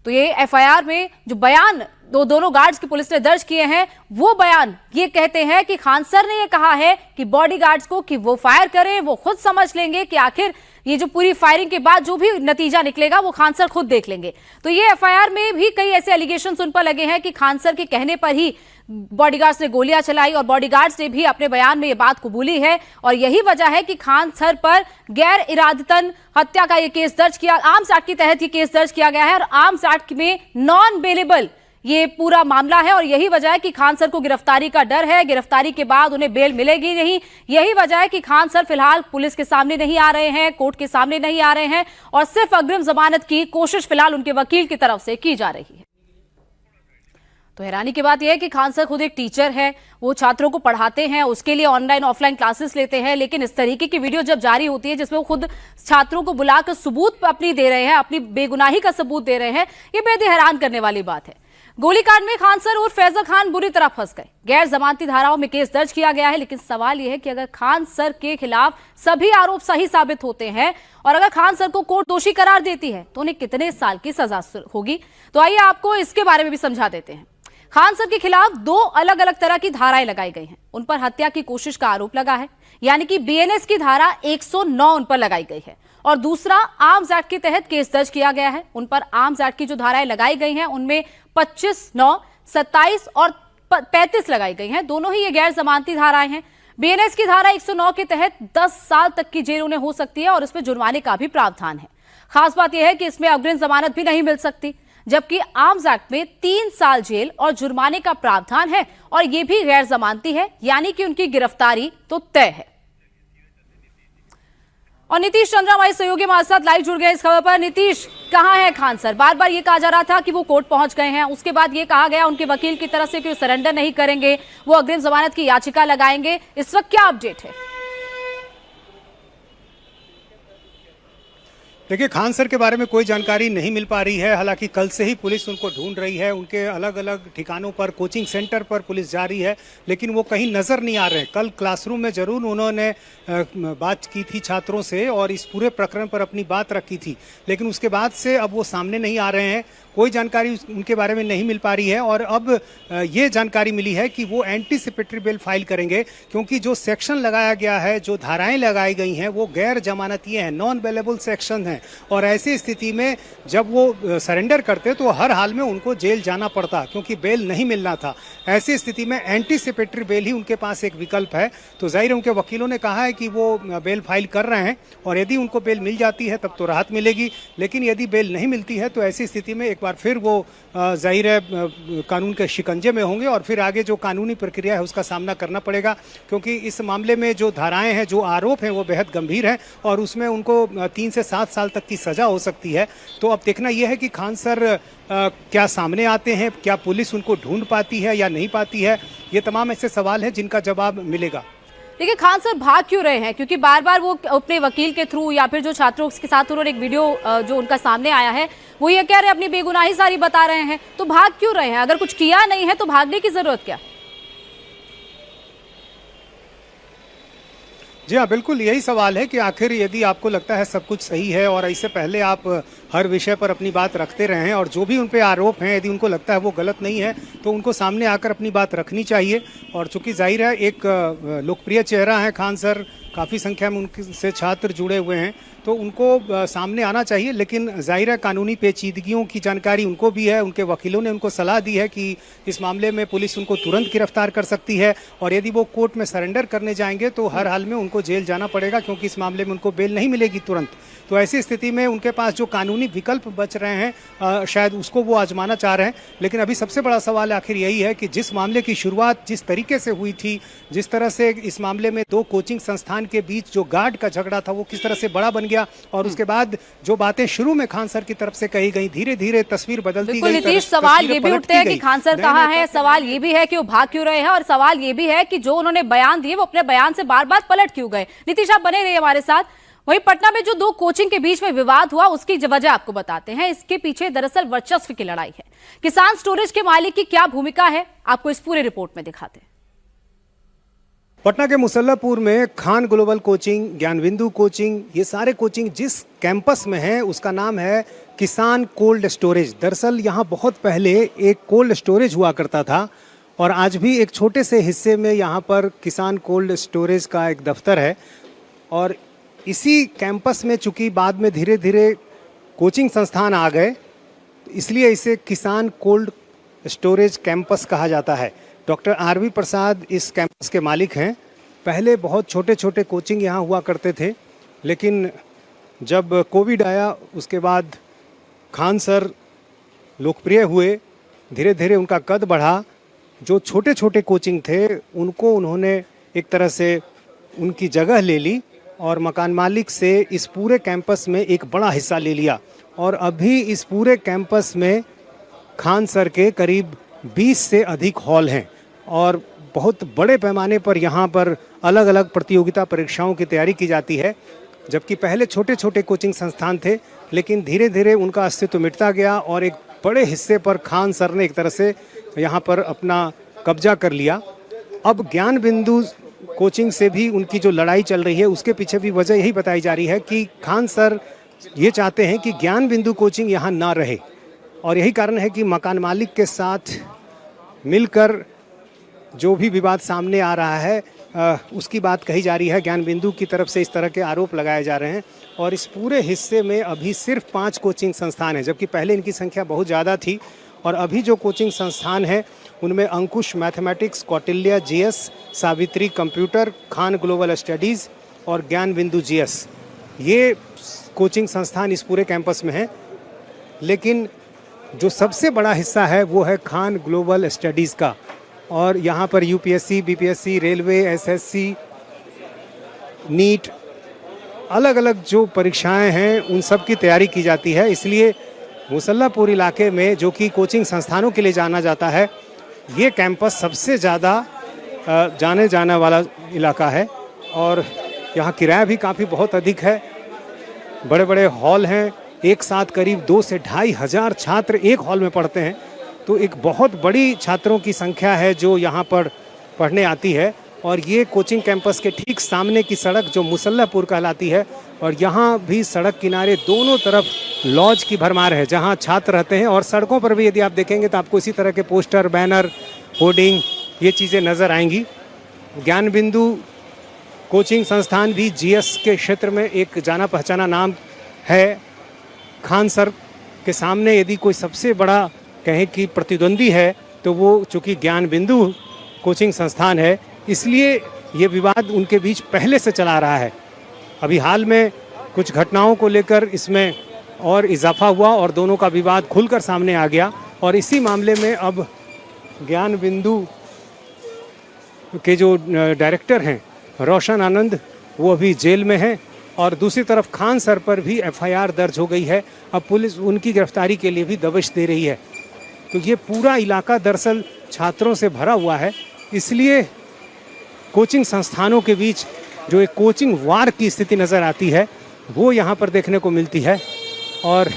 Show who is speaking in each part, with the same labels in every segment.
Speaker 1: तो ये एफआईआर में जो बयान दोनों गार्ड्स की पुलिस ने दर्ज किए हैं, वो बयान ये कहते हैं कि खान सर ने ये कहा है कि बॉडीगार्ड्स को कि वो फायर करें, वो खुद समझ लेंगे कि आखिर ये जो पूरी फायरिंग के बाद जो भी नतीजा निकलेगा वो खान सर खुद देख लेंगे। तो ये एफआईआर में भी कई ऐसे एलिगेशंस उन पर लगे हैं कि खान सर के कहने पर ही बॉडीगार्ड्स ने गोलियां चलाई और बॉडीगार्ड्स ने भी अपने बयान में ये बात कबूली है। और यही वजह है कि खान सर पर गैर इरादतन हत्या का ये केस दर्ज किया, आर्म्स एक्ट के तहत ये केस दर्ज किया गया है और आर्म्स एक्ट में नॉन बेलेबल ये पूरा मामला है। और यही वजह है कि खान सर को गिरफ्तारी का डर है, गिरफ्तारी के बाद उन्हें बेल मिलेगी नहीं। यही वजह है कि खान सर फिलहाल पुलिस के सामने नहीं आ रहे हैं, कोर्ट के सामने नहीं आ रहे हैं और सिर्फ अग्रिम जमानत की कोशिश फिलहाल उनके वकील की तरफ से की जा रही है। तो हैरानी की बात यह है कि खान सर खुद एक टीचर है, वो छात्रों को पढ़ाते हैं, उसके लिए ऑनलाइन ऑफलाइन क्लासेस लेते हैं, लेकिन इस तरीके की वीडियो जब जारी होती है जिसमें वो खुद छात्रों को बुलाकर सबूत अपनी दे रहे हैं, अपनी बेगुनाही का सबूत दे रहे हैं, ये बेहद हैरान करने वाली बात है। गोलीकांड में खान सर और फैजल खान बुरी तरह फंस गए। गैर जमानती धाराओं में केस दर्ज किया गया है, लेकिन सवाल यह है कि अगर खान सर के खिलाफ सभी आरोप सही साबित होते हैं और अगर खान सर को कोर्ट दोषी करार देती है तो उन्हें कितने साल की सजा होगी। तो आइए आपको इसके बारे में भी समझा देते हैं। खान सर के खिलाफ दो अलग अलग तरह की धाराएं लगाई गई हैं। उन पर हत्या की कोशिश का आरोप लगा है, यानी कि बीएनएस की धारा 109 उन पर लगाई गई है और दूसरा आर्म्स एक्ट के तहत केस दर्ज किया गया है। उन पर आर्म्स एक्ट की जो धाराएं लगाई गई हैं उनमें 25, 9, 27 और 35 लगाई गई हैं। दोनों ही ये गैर जमानती धाराएं हैं। बीएनएस की धारा 109 के तहत 10 साल तक की जेल उन्हें हो सकती है और इसमें जुर्माने का भी प्रावधान है। खास बात यह है कि इसमें अग्रिम जमानत भी नहीं मिल सकती, जबकि आर्म्स एक्ट में 3 साल जेल और जुर्माने का प्रावधान है और यह भी गैर जमानती है, यानी कि उनकी गिरफ्तारी तो तय है। और नीतीश चंद्रा हमारे सहयोगी हमारे साथ लाइव जुड़ गए इस खबर पर। नीतीश, कहां है खान सर? बार बार ये कहा जा रहा था कि वो कोर्ट पहुंच गए हैं, उसके बाद ये कहा गया उनके वकील की तरफ से कि वो सरेंडर नहीं करेंगे, वो अग्रिम जमानत की याचिका लगाएंगे। इस वक्त क्या अपडेट है?
Speaker 2: देखिए, खान सर के बारे में कोई जानकारी नहीं मिल पा रही है। हालांकि कल से ही पुलिस उनको ढूंढ रही है, उनके अलग अलग ठिकानों पर, कोचिंग सेंटर पर पुलिस जा रही है, लेकिन वो कहीं नज़र नहीं आ रहे हैं। कल क्लासरूम में जरूर उन्होंने बात की थी छात्रों से और इस पूरे प्रकरण पर अपनी बात रखी थी, लेकिन उसके बाद से अब वो सामने नहीं आ रहे हैं। कोई जानकारी उनके बारे में नहीं मिल पा रही है और अब ये जानकारी मिली है कि वो एंटीसिपेटरी बेल फाइल करेंगे, क्योंकि जो सेक्शन लगाया गया है, जो धाराएं लगाई गई हैं, वो गैर जमानती हैं, नॉन बेलेबल सेक्शन हैं और ऐसी स्थिति में जब वो सरेंडर करते तो हर हाल में उनको जेल जाना पड़ता, क्योंकि बेल नहीं मिलना था। ऐसी स्थिति में एंटीसिपेटरी बेल ही उनके पास एक विकल्प है। तो जाहिर है उनके वकीलों ने कहा है कि वो बेल फाइल कर रहे हैं और यदि उनको बेल मिल जाती है तब तो राहत मिलेगी, लेकिन यदि बेल नहीं मिलती है तो ऐसी स्थिति में एक बार फिर वो जाहिर है कानून के शिकंजे में होंगे और फिर आगे जो कानूनी प्रक्रिया है उसका सामना करना पड़ेगा, क्योंकि इस मामले में जो धाराएं हैं, जो आरोप हैं, वो बेहद गंभीर हैं और उसमें उनको 3 से 7 साल तक की सजा हो सकती है। तो अब देखना यह है कि खान सर क्या सामने आते हैं, क्या पुलिस उनको ढूंढ पाती है या नहीं पाती है। ये तमाम ऐसे सवाल हैं जिनका जवाब मिलेगा।
Speaker 1: देखिए, खान सर भाग क्यों रहे हैं? क्योंकि बार बार वो अपने वकील के थ्रू या फिर जो छात्रों के साथ उन्होंने एक वीडियो जो उनका सामने आया है वो ये कह रहे हैं, अपनी बेगुनाही सारी बता रहे हैं। तो भाग क्यों रहे हैं? अगर कुछ किया नहीं है तो भागने की जरूरत क्या?
Speaker 2: जी हाँ, बिल्कुल यही सवाल है कि आखिर यदि आपको लगता है सब कुछ सही है और इससे पहले आप हर विषय पर अपनी बात रखते रहे हैं और जो भी उन पे आरोप हैं, यदि उनको लगता है वो गलत नहीं है तो उनको सामने आकर अपनी बात रखनी चाहिए। और चूंकि जाहिर है एक लोकप्रिय चेहरा है खान सर, काफ़ी संख्या में उनसे छात्र जुड़े हुए हैं, तो उनको सामने आना चाहिए। लेकिन जाहिर है कानूनी पेचीदगियों की जानकारी उनको भी है, उनके वकीलों ने उनको सलाह दी है कि इस मामले में पुलिस उनको तुरंत गिरफ्तार कर सकती है और यदि वो कोर्ट में सरेंडर करने जाएंगे तो हर हाल में उनको जेल जाना पड़ेगा, क्योंकि इस मामले में उनको बेल नहीं मिलेगी तुरंत। तो ऐसी स्थिति में उनके पास जो कानूनी विकल्प बच रहे हैं शायद उसको वो आजमाना चाह रहे हैं। लेकिन अभी सबसे बड़ा सवाल आखिर यही है कि जिस मामले की शुरुआत जिस तरीके से हुई थी, जिस तरह से इस मामले में 2 कोचिंग संस्थान के बीच जो गार्ड का झगड़ा था वो किस तरह से बड़ा बन गया और उसके बाद जो बातें शुरू में खान सर की तरफ से कही गई, धीरे धीरे तस्वीर बदलती गई।
Speaker 1: नीतीश, सवाल ये भी उठते हैं कि खान सर कहाँ है, सवाल ये भी है कि वो भाग क्यों रहे हैं और सवाल ये भी है कि जो उन्होंने बयान दिए वो अपने बयान से बार बार पलट क्यों गए। नीतीश, आप बने रहिए हमारे साथ। वहीं पटना में जो 2 कोचिंग के बीच में विवाद हुआ उसकी वजह आपको बताते हैं। इसके पीछे दरअसल वर्चस्व की लड़ाई है। किसान स्टोरेज के मालिक की क्या भूमिका है, आपको इस पूरे रिपोर्ट में दिखाते हैं।
Speaker 2: पटना के मुसल्लापुर में खान ग्लोबल कोचिंग, ज्ञानबिंदु कोचिंग, ये सारे कोचिंग जिस कैंपस में है उसका नाम है किसान कोल्ड स्टोरेज। दरअसल यहाँ बहुत पहले एक कोल्ड स्टोरेज हुआ करता था और आज भी एक छोटे से हिस्से में यहाँ पर किसान कोल्ड स्टोरेज का एक दफ्तर है। और इसी कैंपस में चूँकि बाद में धीरे धीरे कोचिंग संस्थान आ गए, इसलिए इसे किसान कोल्ड स्टोरेज कैंपस कहा जाता है। Doctor RV. प्रसाद इस कैंपस के मालिक हैं। पहले बहुत छोटे छोटे कोचिंग यहाँ हुआ करते थे, लेकिन जब कोविड आया उसके बाद खान सर लोकप्रिय हुए, धीरे धीरे उनका कद बढ़ा। जो छोटे छोटे कोचिंग थे उनको उन्होंने एक तरह से उनकी जगह ले ली और मकान मालिक से इस पूरे कैंपस में एक बड़ा हिस्सा ले लिया। और अभी इस पूरे कैंपस में खान सर के करीब 20 से अधिक हॉल हैं और बहुत बड़े पैमाने पर यहाँ पर अलग अलग प्रतियोगिता परीक्षाओं की तैयारी की जाती है। जबकि पहले छोटे छोटे कोचिंग संस्थान थे, लेकिन धीरे धीरे उनका अस्तित्व मिटता गया और एक बड़े हिस्से पर खान सर ने एक तरह से यहाँ पर अपना कब्जा कर लिया। अब ज्ञानबिंदु कोचिंग से भी उनकी जो लड़ाई चल रही है उसके पीछे भी वजह यही बताई जा रही है कि खान सर ये चाहते हैं कि ज्ञानबिंदु कोचिंग यहाँ ना रहे। और यही कारण है कि मकान मालिक के साथ मिलकर जो भी विवाद सामने आ रहा है उसकी बात कही जा रही है। ज्ञानबिंदु की तरफ से इस तरह के आरोप लगाए जा रहे हैं और इस पूरे हिस्से में अभी सिर्फ 5 कोचिंग संस्थान हैं, जबकि पहले इनकी संख्या बहुत ज़्यादा थी। और अभी जो कोचिंग संस्थान हैं उनमें Ankush mathematics, Kautilya GS, Savitri computer, Khan global studies और ज्ञानबिंदु जीएस, ये कोचिंग संस्थान इस पूरे कैंपस में हैं। लेकिन जो सबसे बड़ा हिस्सा है वो है खान ग्लोबल स्टडीज़ का। और यहाँ पर UPSC, BPSC, railway, SSC, NEET, अलग अलग जो परीक्षाएं हैं उन सब की तैयारी की जाती है। इसलिए मुसल्लापुर इलाके में, जो कि कोचिंग संस्थानों के लिए जाना जाता है, ये कैंपस सबसे ज़्यादा जाने जाने वाला इलाका है। और यहाँ किराया भी काफ़ी बहुत अधिक है। बड़े बड़े हॉल हैं, एक साथ करीब 2 से 2.5 हज़ार छात्र एक हॉल में पढ़ते हैं। तो एक बहुत बड़ी छात्रों की संख्या है जो यहाँ पर पढ़ने आती है। और ये कोचिंग कैंपस के ठीक सामने की सड़क जो मुसल्लापुर कहलाती है, और यहाँ भी सड़क किनारे दोनों तरफ लॉज की भरमार है जहाँ छात्र रहते हैं। और सड़कों पर भी यदि आप देखेंगे तो आपको इसी तरह के पोस्टर, बैनर, होर्डिंग, ये चीज़ें नज़र आएंगी। ज्ञानबिंदु कोचिंग संस्थान भी जीएस के क्षेत्र में एक जाना पहचाना नाम है। खान सर के सामने यदि कोई सबसे बड़ा कहें कि प्रतिद्वंदी है तो वो चूँकि ज्ञानबिंदु कोचिंग संस्थान है, इसलिए ये विवाद उनके बीच पहले से चला रहा है। अभी हाल में कुछ घटनाओं को लेकर इसमें और इजाफा हुआ और दोनों का विवाद खुलकर सामने आ गया। और इसी मामले में अब ज्ञानबिंदु के जो डायरेक्टर हैं रोशन आनंद, वो अभी जेल में हैं। और दूसरी तरफ खान सर पर भी एफआईआर दर्ज हो गई है। अब पुलिस उनकी गिरफ्तारी के लिए भी दबिश दे रही है। तो ये पूरा इलाका दरअसल छात्रों से भरा हुआ है। इसलिए कोचिंग संस्थानों के बीच जो एक कोचिंग वार की स्थिति नज़र आती है वो यहाँ पर देखने को मिलती है। और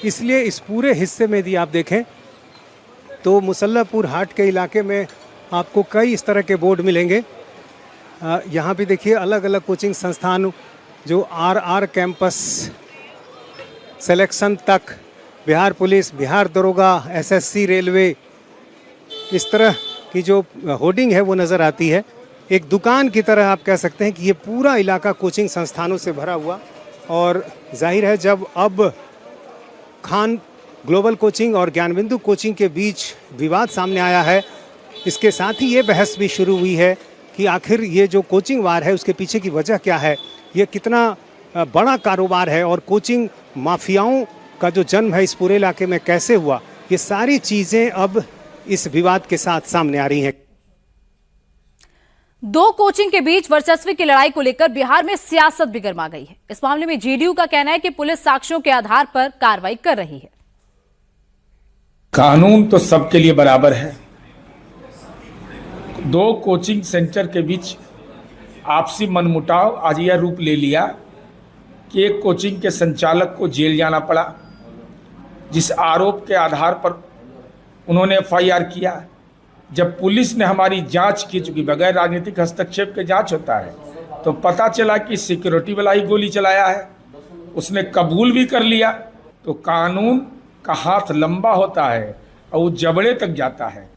Speaker 2: इसलिए इस पूरे हिस्से में यदि आप देखें तो मुसल्लापुर हाट के इलाके में आपको कई इस तरह के बोर्ड मिलेंगे। यहाँ भी देखिए अलग अलग कोचिंग संस्थान जो आरआर कैंपस सिलेक्शन तक, बिहार पुलिस, बिहार दरोगा, एसएससी, रेलवे, इस तरह की जो होर्डिंग है वो नज़र आती है। एक दुकान की तरह आप कह सकते हैं कि ये पूरा इलाका कोचिंग संस्थानों से भरा हुआ। और जाहिर है जब अब खान ग्लोबल कोचिंग और ज्ञानबिंदु कोचिंग के बीच विवाद सामने आया है, इसके साथ ही ये बहस भी शुरू हुई है कि आखिर ये जो कोचिंग वार है उसके पीछे की वजह क्या है, ये कितना बड़ा कारोबार है और कोचिंग माफियाओं का जो जन्म है इस पूरे इलाके में कैसे हुआ। ये सारी चीज़ें अब इस विवाद के साथ सामने आ रही हैं।
Speaker 1: 2 कोचिंग के बीच वर्चस्व की लड़ाई को लेकर बिहार में सियासत भी गर्मा गई है। इस मामले में जेडीयू का कहना है कि पुलिस साक्ष्यों के आधार पर कार्रवाई कर रही है।
Speaker 3: कानून तो सबके लिए बराबर है। 2 कोचिंग सेंटर के बीच आपसी मनमुटाव आज यह रूप ले लिया कि एक कोचिंग के संचालक को जेल जाना पड़ा, जिस आरोप के आधार पर उन्होंने एफआईआर किया, जब पुलिस ने हमारी जांच की, चूंकि बगैर राजनीतिक हस्तक्षेप के जांच होता है, तो पता चला कि सिक्योरिटी वाला ही गोली चलाया है। उसने कबूल भी कर लिया। तो कानून का हाथ लंबा होता है और वो जबड़े तक जाता है।